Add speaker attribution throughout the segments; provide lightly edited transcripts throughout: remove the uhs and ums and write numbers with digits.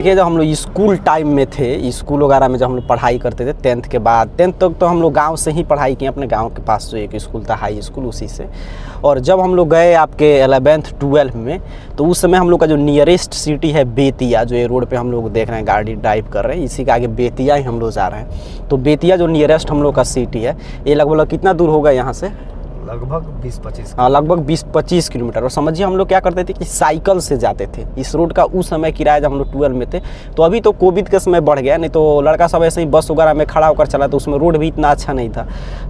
Speaker 1: देखिए जब हम लोग स्कूल टाइम में थे, स्कूल वगैरह में जब हम लोग पढ़ाई करते थे 10th के बाद, 10th तक तो हम लोग गांव से ही पढ़ाई किए, अपने गांव के पास जो एक स्कूल था हाई स्कूल उसी से। और जब हम लोग गए आपके 11th 12th में, तो उस समय हम लोग का जो नियरेस्ट सिटी है बेतिया, जो ये रोड पे हम लोग देख रहे हैं गाड़ी ड्राइव कर रहे हैं, इसी के आगे बेतिया ही हम लोग जा रहे हैं। तो बेतिया जो नियरेस्ट हम लोग का सिटी है, ये लगभग कितना दूर होगा यहाँ से?
Speaker 2: लगभग 20-25।
Speaker 1: हाँ, लगभग 20-25 किलोमीटर। और समझिए हम लोग क्या करते थे कि साइकिल से जाते थे। इस रोड का उस समय किराया जब हम लोग 12 में थे, तो अभी तो कोविड के समय बढ़ गया, नहीं तो लड़का सब ऐसे ही बस वगैरह में खड़ा होकर चला, तो उसमें रोड भी इतना अच्छा नहीं था,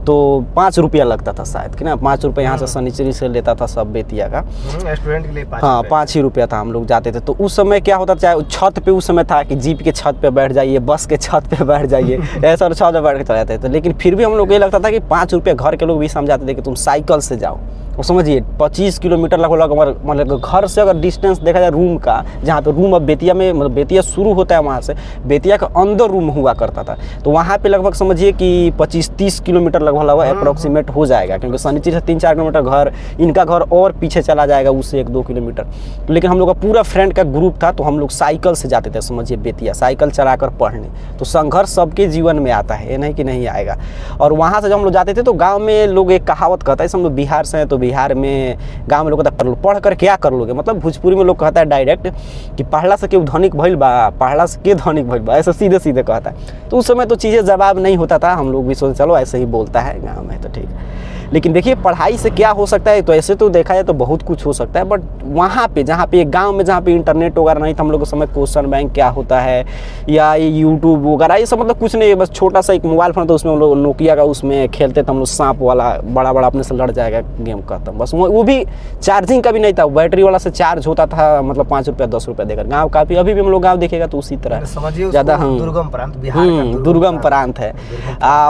Speaker 1: तो 5 रुपया लगता था शायद कि ना, 5 रुपये यहाँ से सनीचरी से लेता था सब बेतिया का,
Speaker 2: स्टूडेंट के लिए 5।
Speaker 1: हाँ 5 ही रुपया था। हम लोग जाते थे। तो उस समय क्या होता था, चाहे छत पे उस समय था कि जीप के छत पे बैठ जाइए, बस के छत पे बैठ जाइए, ऐसा छत पे बैठ के चले जाते थे। लेकिन फिर भी हम लोग ये लगता था कि 5 रुपये, घर के लोग भी समझाते थे कि तुम साइकिल से जाओ। और समझिए 25 किलोमीटर लगभग, मतलब घर से अगर डिस्टेंस देखा जाए रूम का, जहाँ पे रूम अब बेतिया में, मतलब बेतिया शुरू होता है वहाँ से, बेतिया का अंदर रूम हुआ करता था, तो वहाँ पे लगभग समझिए कि 25-30 किलोमीटर लगभग अप्रोक्सीमेट हो जाएगा, क्योंकि सनीचर से 3-4 किलोमीटर घर, इनका घर और पीछे चला जाएगा उससे 1-2 किलोमीटर। लेकिन हम लोग का पूरा फ्रेंड का ग्रुप था, तो हम लोग साइकिल से जाते थे समझिए बेतिया, साइकिल चला कर पढ़ने। तो संघर्ष सबके जीवन में आता है, ये नहीं कि नहीं आएगा। और वहाँ से जब हम लोग जाते थे तो गाँव में लोग एक कहावत कहता है, हम लोग बिहार से हैं, तो बिहार में गांव में लोग कहता है पढ़ कर क्या कर लोगे, मतलब भोजपुरी में लोग कहता है डायरेक्ट कि पढ़ला से क्यों धनिक भइल बा, पढ़ला से के धनिक भइल बा, ऐसे सीधे सीधे कहता है। तो उस समय तो चीज़ें जवाब नहीं होता था, हम लोग भी सोचे चलो ऐसे ही बोलता है गाँव में तो ठीक है। लेकिन देखिए पढ़ाई से क्या हो सकता है, तो ऐसे तो देखा जाए तो बहुत कुछ हो सकता है, बट वहाँ पे जहाँ पे एक गाँव में जहाँ पे इंटरनेट वगैरह नहीं था, हम लोग उस समय क्वेश्चन बैंक क्या होता है या ये यूट्यूब वगैरह ये सब मतलब कुछ नहीं, बस छोटा सा एक मोबाइल फोन था, उसमें हम लोग नोकिया का उसमें खेलते थे हम लोग, सांप वाला बड़ा बड़ा अपने से लड़ जाएगा गेम खत्म, बस वो भी चार्जिंग का भी नहीं था, बैटरी वाला से चार्ज होता था, मतलब 5 रुपया 10 रुपया देकर। गाँव काफ़ी अभी भी हम लोग गाँव देखेगा तो उसी तरह ज़्यादा हम
Speaker 2: दुर्गम प्रांत, बिहार का
Speaker 1: दुर्गम प्रांत है।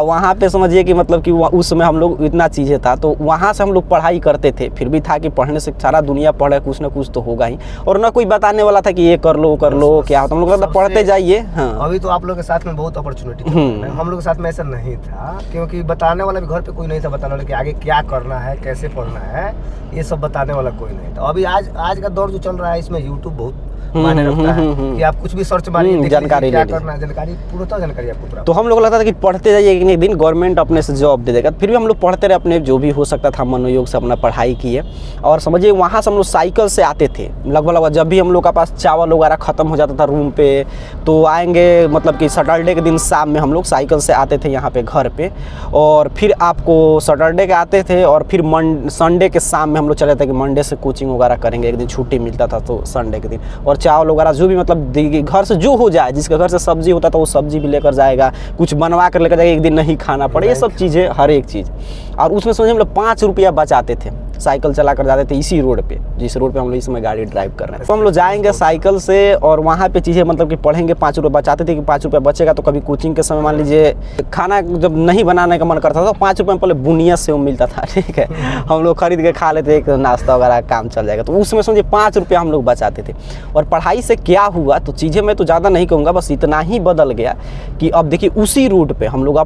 Speaker 1: वहाँ पे समझिए कि मतलब कि उस समय हम लोग इतना चीज़ें था, तो वहाँ से हम लोग पढ़ाई करते थे। फिर भी था कि पढ़ने से सारा दुनिया पढ़े, कुछ ना कुछ तो होगा ही, और ना कोई बताने वाला था कि ये कर लो क्या होता, हम लोग पढ़ते जाइए। हाँ,
Speaker 2: अभी तो आप लोग के साथ में बहुत अपॉर्चुनिटी, हम लोग के साथ में ऐसा नहीं था, क्योंकि बताने वाला भी घर पे कोई नहीं था, बताने वाला कि आगे क्या करना है, कैसे पढ़ना है, ये सब बताने वाला कोई नहीं था। अभी आज का दौर जो चल रहा है, इसमें यूट्यूब बहुत मायने रखता है कि आप कुछ भी सर्च मारिए, जानकारी क्या करना है, जानकारी पूरा जानकारी आपको प्राप्त। तो
Speaker 1: हम लोग लगता था कि पढ़ते जाइए, एक दिन गवर्नमेंट अपने से जॉब दे देगा। फिर भी हम लोग पढ़ते रहे, अपने जो भी हो सकता था मनोयोग से अपना पढ़ाई किए। और समझिए वहाँ से हम लोग साइकिल से आते थे, लगभग जब भी हम लोग का पास चावल वगैरह ख़त्म हो जाता था रूम पे, तो आएंगे, मतलब कि सैटरडे के दिन शाम में हम लोग साइकिल से आते थे यहाँ पे घर पे, और फिर आपको सैटरडे के आते थे, और फिर संडे के शाम में हम लोग चले थे कि मंडे से कोचिंग वगैरह करेंगे, एक दिन छुट्टी मिलता था तो संडे के दिन। और चावल वगैरह जो भी मतलब घर से जो हो जाए, जिसके घर से सब्जी होता था वो सब्जी भी लेकर जाएगा, कुछ बनवा कर लेकर जाएगा, एक दिन नहीं खाना पड़े, ये सब चीज़ें, हर एक चीज़। और उसमें समझिए हम लोग 5 रुपया बचाते थे, साइकिल चला कर जाते थे इसी रोड पे, जिस रोड पे हम लोग इस समय गाड़ी ड्राइव कर रहे हैं। तो हम लोग जाएंगे साइकिल से, और वहाँ पे चीज़ें मतलब कि पढ़ेंगे, 5 रुपये बचाते थे कि 5 रुपया बचेगा तो कभी कोचिंग के समय मान लीजिए खाना जब नहीं बनाने का मन करता था, तो 5 रुपये में पहले बुनिया सेव मिलता था, ठीक है, हम लोग खरीद के खा लेते, एक नाश्ता वगैरह काम चल जाएगा। तो उसमें समझिए 5 रुपया हम लोग बचाते थे। और पढ़ाई से क्या हुआ, तो चीज़ें मैं तो ज़्यादा नहीं कहूँगा, बस इतना ही बदल गया कि अब देखिए उसी रूट पे हम लोग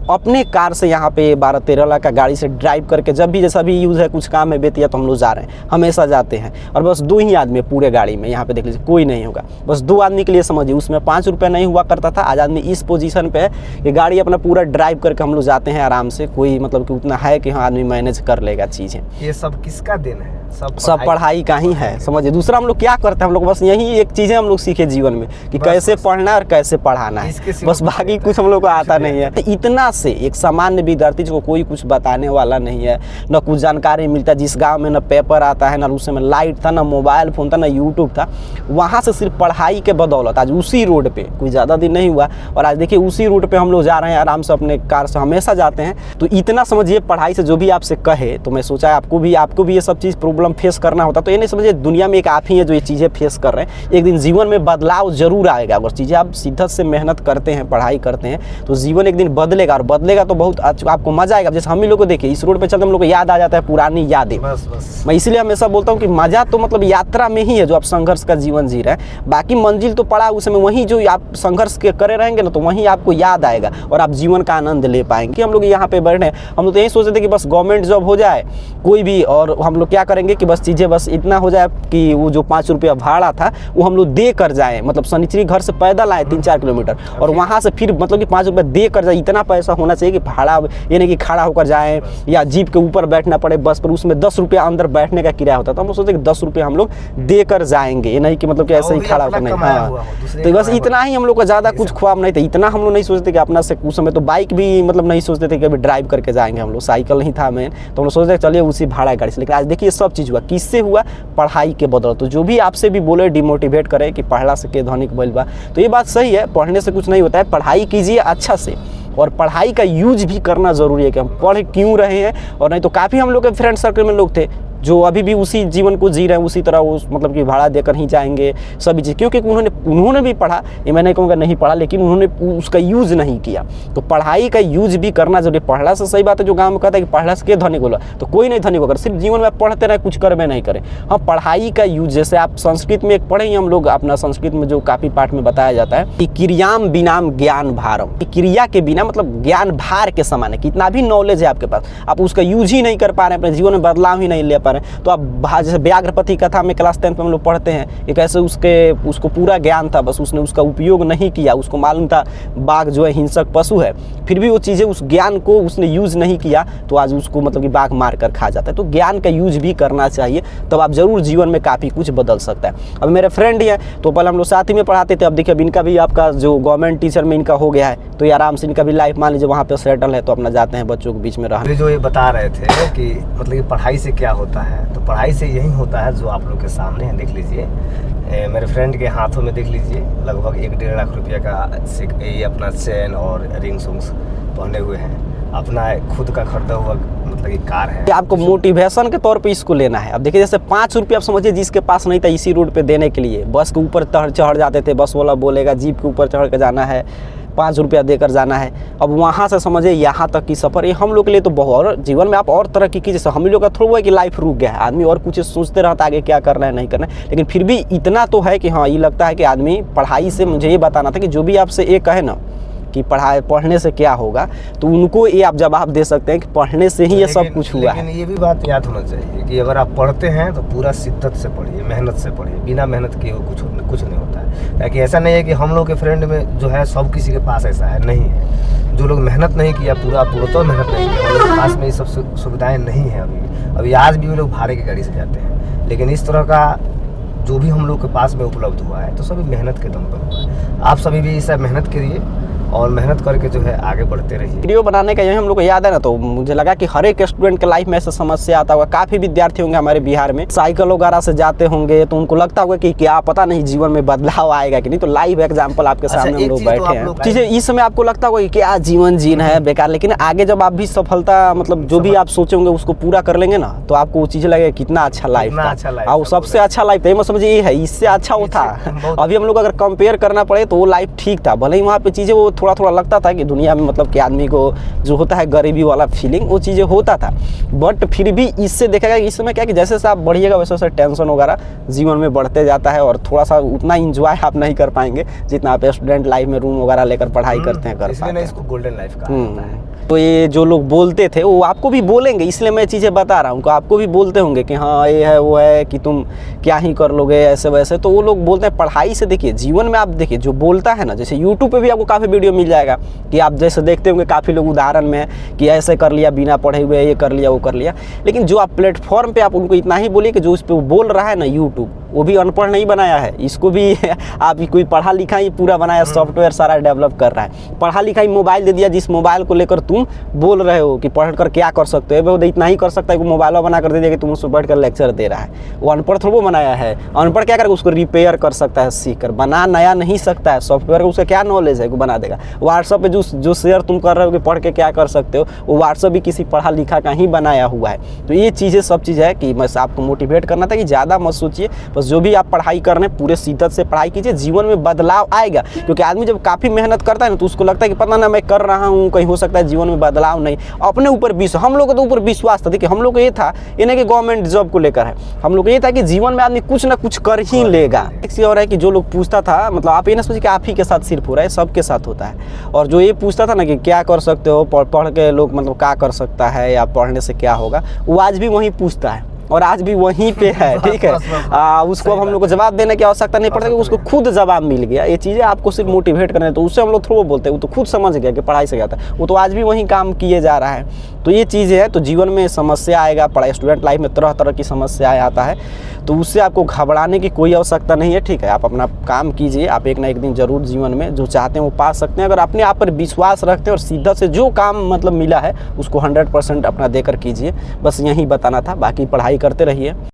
Speaker 1: अपने कार से यहाँ पे 12-13 लाख का गाड़ी से ड्राइव करके, जब भी जैसा भी यूज़ है, कुछ काम है बेतिया, तो हम लोग जा रहे हैं, हमेशा जाते हैं। और बस 2 ही आदमी पूरे गाड़ी में, यहाँ पे देख लीजिए कोई नहीं होगा, बस 2 आदमी के लिए समझिए, उसमें 5 रुपये नहीं हुआ करता था। आज आदमी इस पोजीशन पे है कि गाड़ी अपना पूरा ड्राइव करके हम लोग जाते हैं आराम से, कोई मतलब कि उतना है कि हाँ आदमी मैनेज कर लेगा चीज़ें।
Speaker 2: ये सब किसका दिन है?
Speaker 1: सब पढ़ाई का ही है, समझिए। दूसरा हम लोग क्या करते हैं, हम लोग बस यही एक चीज़ें हम लोग सीखे जीवन में कि कैसे पढ़ना और कैसे पढ़ाना है, बस बाकी कुछ हम लोग को आता नहीं है। तो इतना से एक सामान्य विद्यार्थी को कोई कुछ बताने वाला नहीं है, न कुछ जानकारी मिलता। जिस गांव में न पेपर आता है, न उस समय लाइट था, न मोबाइल फ़ोन था, न यूट्यूब था, वहाँ से सिर्फ पढ़ाई के बदौलत आज उसी रोड पे, कोई ज़्यादा दिन नहीं हुआ, और आज देखिए उसी रोड पे हम लोग जा रहे हैं आराम से, अपने कार से हमेशा जाते हैं। तो इतना समझिए पढ़ाई से जो भी आपसे कहे, तो मैं सोचा आपको भी ये सब चीज़ प्रॉब्लम फेस करना होता, तो ये नहीं समझिए दुनिया में एक आप ही है जो ये चीज़ें फेस कर रहे हैं। एक दिन जीवन में बदलाव जरूर आएगा, अगर चीज़ें आप शिद्दत से मेहनत करते हैं, पढ़ाई करते हैं, तो जीवन एक दिन बदलेगा। और और बदलेगा तो बहुत आपको मजा आएगा। जैसे हम ही लोग को देखिए इस रोड पे चलते हम लोग को याद आ जाता है पुरानी यादें।
Speaker 2: बस
Speaker 1: मैं इसीलिए हमेशा बोलता हूँ कि मजा तो मतलब यात्रा में ही है जो आप संघर्ष का जीवन जी रहे हैं, बाकी मंजिल तो पड़ा उसमें, वहीं जो आप संघर्ष के करे रहेंगे ना तो वहीं आपको याद आएगा और आप जीवन का आनंद ले पाएंगे। हम लोग यहाँ पे बैठे हैं, हम लोग तो यही सोचते थे कि बस गवर्नमेंट जॉब हो जाए कोई भी, और हम लोग क्या करेंगे कि बस चीज़ें बस इतना हो जाए कि वो जो 5 रुपया भाड़ा था वो हम लोग दे कर जाएँ, मतलब शनिचरी घर से पैदल आए 3-4 किलोमीटर और वहाँ से फिर मतलब कि 5 रुपया दे कर जाए। इतना पैसा होना चाहिए कि भाड़ा ये नहीं कि खड़ा होकर जाएँ या जीप के ऊपर बैठना पड़े बस पर, उसमें 10 रुपया अंदर बैठने का किराया होता था। हम लोग सोचते कि 10 रुपये हम लोग दे कर जाएंगे, ये नहीं कि मतलब कि ऐसे ही खड़ा होकर नहीं। हाँ, तो बस इतना ही हम लोग को ज़्यादा कुछ ख्वाब नहीं था, इतना हम लोग नहीं सोचते कि अपना से उस समय तो बाइक भी मतलब नहीं सोचते थे कि अभी ड्राइव करके जाएंगे हम लोग, साइकिल नहीं था मेन, तो हम लोग सोचते चलिए उसी भाड़ा गाड़ी से। लेकिन आज देखिए सब चीज़ हुआ किससे हुआ, पढ़ाई के बदौलत। तो जो भी आपसे भी बोले डिमोटिवेट करे कि पढ़ला से के धनिक बैल बा, तो ये बात सही है, पढ़ने से कुछ नहीं होता है, पढ़ाई कीजिए अच्छा से और पढ़ाई का यूज भी करना ज़रूरी है कि हम पढ़ क्यों रहे हैं। और नहीं तो काफ़ी हम लोग के फ्रेंड सर्कल में लोग थे जो अभी भी उसी जीवन को जी रहे हैं, उसी तरह वो मतलब कि भाड़ा देकर ही जाएंगे सभी चीज़, क्योंकि उन्होंने भी पढ़ा, ये मैं नहीं कहूँगा नहीं पढ़ा, लेकिन उन्होंने उसका यूज़ नहीं किया। तो पढ़ाई का यूज भी करना जरूरी। पढ़ला से सही बात है जो गाँव में कहता है कि पढ़ला से के धनिक होगा, तो कोई नहीं धनिक होगा, सिर्फ जीवन में पढ़ते रहे कुछ कर में नहीं करें। हाँ, पढ़ाई का यूज, जैसे आप संस्कृत में एक पढ़े ही हम लोग, अपना संस्कृत में जो काफ़ी पाठ में बताया जाता है कि क्रियाम बिनाम ज्ञान भारम, क्रिया के बिना मतलब ज्ञान भार के समान है। कितना भी नॉलेज है आपके पास, आप उसका यूज ही नहीं कर पा रहे हैं, अपने जीवन में बदलाव ही नहीं ले पा रहे हैं। तो आप जैसे व्याघ्रपति कथा में क्लास 10 में हम लोग पढ़ते हैं, एक ऐसे उसको पूरा ज्ञान था, बस उसने उसका उपयोग नहीं किया। उसको मालूम था बाघ जो है हिंसक पशु है, फिर भी वो चीज़ें उस ज्ञान को उसने यूज नहीं किया, तो आज उसको मतलब कि बाघ मार कर खा जाता है। तो ज्ञान का यूज भी करना चाहिए, तब आप जरूर जीवन में काफ़ी कुछ बदल सकता है। अब मेरे फ्रेंड ही है, तो पहले हम लोग साथ ही में पढ़ाते थे, अब देखिए अब इनका भी आपका जो गवर्नमेंट टीचर में इनका हो गया है, तो ये आराम से इनका भी लाइफ मान लीजिए वहाँ पर सेटल है, तो अपना जाते हैं बच्चों के बीच में रहने।
Speaker 2: जो ये बता रहे थे कि मतलब कि पढ़ाई से क्या होता है, तो पढ़ाई से यही होता है जो आप लोग के सामने है, देख लीजिए। मेरे फ्रेंड के हाथों में देख लीजिए लगभग 1-1.5 लाख रुपये का ये अपना चेन और रिंग्स उंग्स पहने हुए हैं, अपना खुद का खरीदा हुआ मतलब कि कार है।
Speaker 1: आपको मोटिवेशन के तौर पे इसको लेना है। अब देखिए जैसे 5 रुपये आप समझिए जिसके पास नहीं था इसी रोड पे देने के लिए, बस के ऊपर चढ़ जाते थे, बस वाला बोलेगा जीप के ऊपर चढ़ के जाना है, 5 रुपया देकर जाना है। अब वहाँ से समझिए यहाँ तक की सफ़र, ये हम लोग के लिए तो बहुत, और जीवन में आप और तरक्की की, जैसे हम लोग का थोड़ा है कि लाइफ रुक गया है, आदमी और कुछ सोचते रहता है आगे क्या करना है नहीं करना है, लेकिन फिर भी इतना तो है कि हाँ ये लगता है कि आदमी पढ़ाई से, मुझे ये बताना था कि जो भी आपसे ये कहे ना कि पढ़ने से क्या होगा, तो उनको ये आप जवाब दे सकते हैं कि पढ़ने से ही ये सब कुछ हुआ है।
Speaker 2: लेकिन ये भी बात याद होना चाहिए कि अगर आप पढ़ते हैं तो पूरा शिद्दत से पढ़िए, मेहनत से पढ़िए, बिना मेहनत किए कुछ नहीं होता है। ताकि ऐसा नहीं है कि हम लोग के फ्रेंड में जो है सब किसी के पास ऐसा है, नहीं है। जो लोग मेहनत नहीं किया, पूरा तो मेहनत नहीं किया, उन लोग के पास में ये सब सुविधाएँ नहीं है। अभी आज भी वो लोग भाड़े की गाड़ी से जाते हैं, लेकिन इस तरह का जो भी हम लोग के पास में उपलब्ध हुआ है तो सभी मेहनत के दम पर हुआ है। आप सभी भी इस मेहनत करिए और मेहनत करके जो है आगे बढ़ते रहिए।
Speaker 1: वीडियो बनाने का यही हम लोग को याद है ना, तो मुझे लगा कि हर एक स्टूडेंट के लाइफ में ऐसा समस्या आता होगा। काफ़ी विद्यार्थी होंगे हमारे बिहार में, साइकिल वगैरह से जाते होंगे, तो उनको लगता होगा कि क्या पता नहीं जीवन में बदलाव आएगा कि नहीं। तो लाइव एग्जाम्पल आपके सामने हम लोग बैठे हैं, चीज़ें इस समय आपको लगता होगा कि क्या जीवन जीना है बेकार, लेकिन आगे जब आप भी सफलता मतलब जो भी आप सोचे होंगे उसको पूरा कर लेंगे ना, तो आपको वो चीज़ लगेगा कितना अच्छा लाइफ था, और सबसे अच्छा लाइफ था। ये मत समझिए ये है, इससे अच्छा वो था। अभी हम लोग अगर कंपेयर करना पड़े तो वो लाइफ ठीक था, भले ही वहाँ पे चीज़ें वो थोड़ा लगता था कि दुनिया में मतलब कि आदमी को जो होता है गरीबी वाला फीलिंग, वो चीज़ें होता था, बट फिर भी इससे देखा गया इस समय क्या कि जैसे आप बढ़िएगा वैसे वैसे टेंशन वगैरह जीवन में बढ़ते जाता है, और थोड़ा सा उतना इंजॉय आप नहीं कर पाएंगे जितना आप स्टूडेंट लाइफ में रूम वगैरह लेकर पढ़ाई करते हैं कर पाते हैं।
Speaker 2: इसको गोल्डन लाइफ कहा जाता है।
Speaker 1: तो ये जो लोग बोलते थे वो आपको भी बोलेंगे, इसलिए मैं चीज़ें बता रहा हूँ, आपको भी बोलते होंगे कि हाँ ये है वो है कि तुम क्या ही कर लोगे ऐसे वैसे। तो वो लोग बोलते हैं पढ़ाई से, देखिए जीवन में आप देखिए जो बोलता है ना, जैसे यूट्यूब पे भी आपको काफ़ी वीडियो मिल जाएगा कि आप जैसे देखते होंगे काफ़ी लोग उदाहरण में कि ऐसे कर लिया बिना पढ़े हुए, ये कर लिया वो कर लिया, लेकिन जो आप प्लेटफॉर्म पे आप उनको इतना ही बोलिए कि जो उस पर वो बोल रहा है ना यूट्यूब, वो भी अनपढ़ नहीं बनाया है, इसको भी आप कोई पढ़ा लिखा ही पूरा बनाया, सॉफ्टवेयर सारा डेवलप कर रहा है। पढ़ा लिखा ही मोबाइल दे दिया, जिस मोबाइल को लेकर तुम बोल रहे हो कि पढ़ कर क्या कर सकते हो, वो इतना ही कर सकता है कि मोबाइल बना कर दे दिया कि तुम उसमें बैठ कर लेक्चर दे रहा है। वो अनपढ़ थोड़ा बनाया है, अनपढ़ क्या करेगा, उसको रिपेयर कर सकता है, सीख कर बना नया नहीं सकता है सॉफ्टवेयर, उसका क्या नॉलेज है कि बना देगा। व्हाट्सअप पे जो शेयर तुम कर रहे हो कि पढ़ के क्या कर सकते हो, वो व्हाट्सअप भी किसी पढ़ा लिखा का ही बनाया हुआ है। तो ये चीज़ें सब चीज़ है कि बस आपको मोटिवेट करना था कि ज़्यादा मत सोचिए, बस बस जो भी आप पढ़ाई कर रहे हैं पूरे शिद्दत से पढ़ाई कीजिए, जीवन में बदलाव आएगा। क्योंकि आदमी जब काफ़ी मेहनत करता है ना तो उसको लगता है कि पता ना मैं कर रहा हूँ, कहीं हो सकता है जीवन में बदलाव नहीं। अपने ऊपर विश्वास, हम लोग को तो ऊपर विश्वास था। देखिए हम लोग को ये था, ये नहीं कि गवर्नमेंट जॉब को लेकर है, हम लोग को ये था कि जीवन में आदमी कुछ ना कुछ कर ही लेगा। एक चीज़ और है कि जो लोग पूछता था, मतलब आप ये ना सोचिए कि आप ही के साथ सिर्फ हो रहा है, सबके साथ होता है। और जो ये पूछता था ना कि क्या कर सकते हो, पढ़ के लोग मतलब क्या कर सकता है या पढ़ने से क्या होगा, वो आज भी वही पूछता है और आज भी वहीं पे है। ठीक है, उसको अब हम लोग को जवाब देने की आवश्यकता नहीं पड़ता, उसको खुद जवाब मिल गया। ये चीज़ें आपको सिर्फ मोटिवेट करने, तो उससे हम लोग थ्रो बोलते हैं, वो तो खुद समझ गया कि पढ़ाई से क्या था, वो तो आज भी वहीं काम किए जा रहा है। तो ये चीज़ें है, तो जीवन में समस्या आएगा, पढ़ाई स्टूडेंट लाइफ में तरह तरह की समस्याएं आता है, तो उससे आपको घबराने की कोई आवश्यकता नहीं है। ठीक है, आप अपना काम कीजिए, आप एक ना एक दिन जरूर जीवन में जो चाहते हैं वो पा सकते हैं। अगर अपने आप पर विश्वास रखते हैं और सीधा से जो काम मतलब मिला है उसको 100% अपना देकर कीजिए। बस यही बताना था, बाकी पढ़ाई करते रहिए।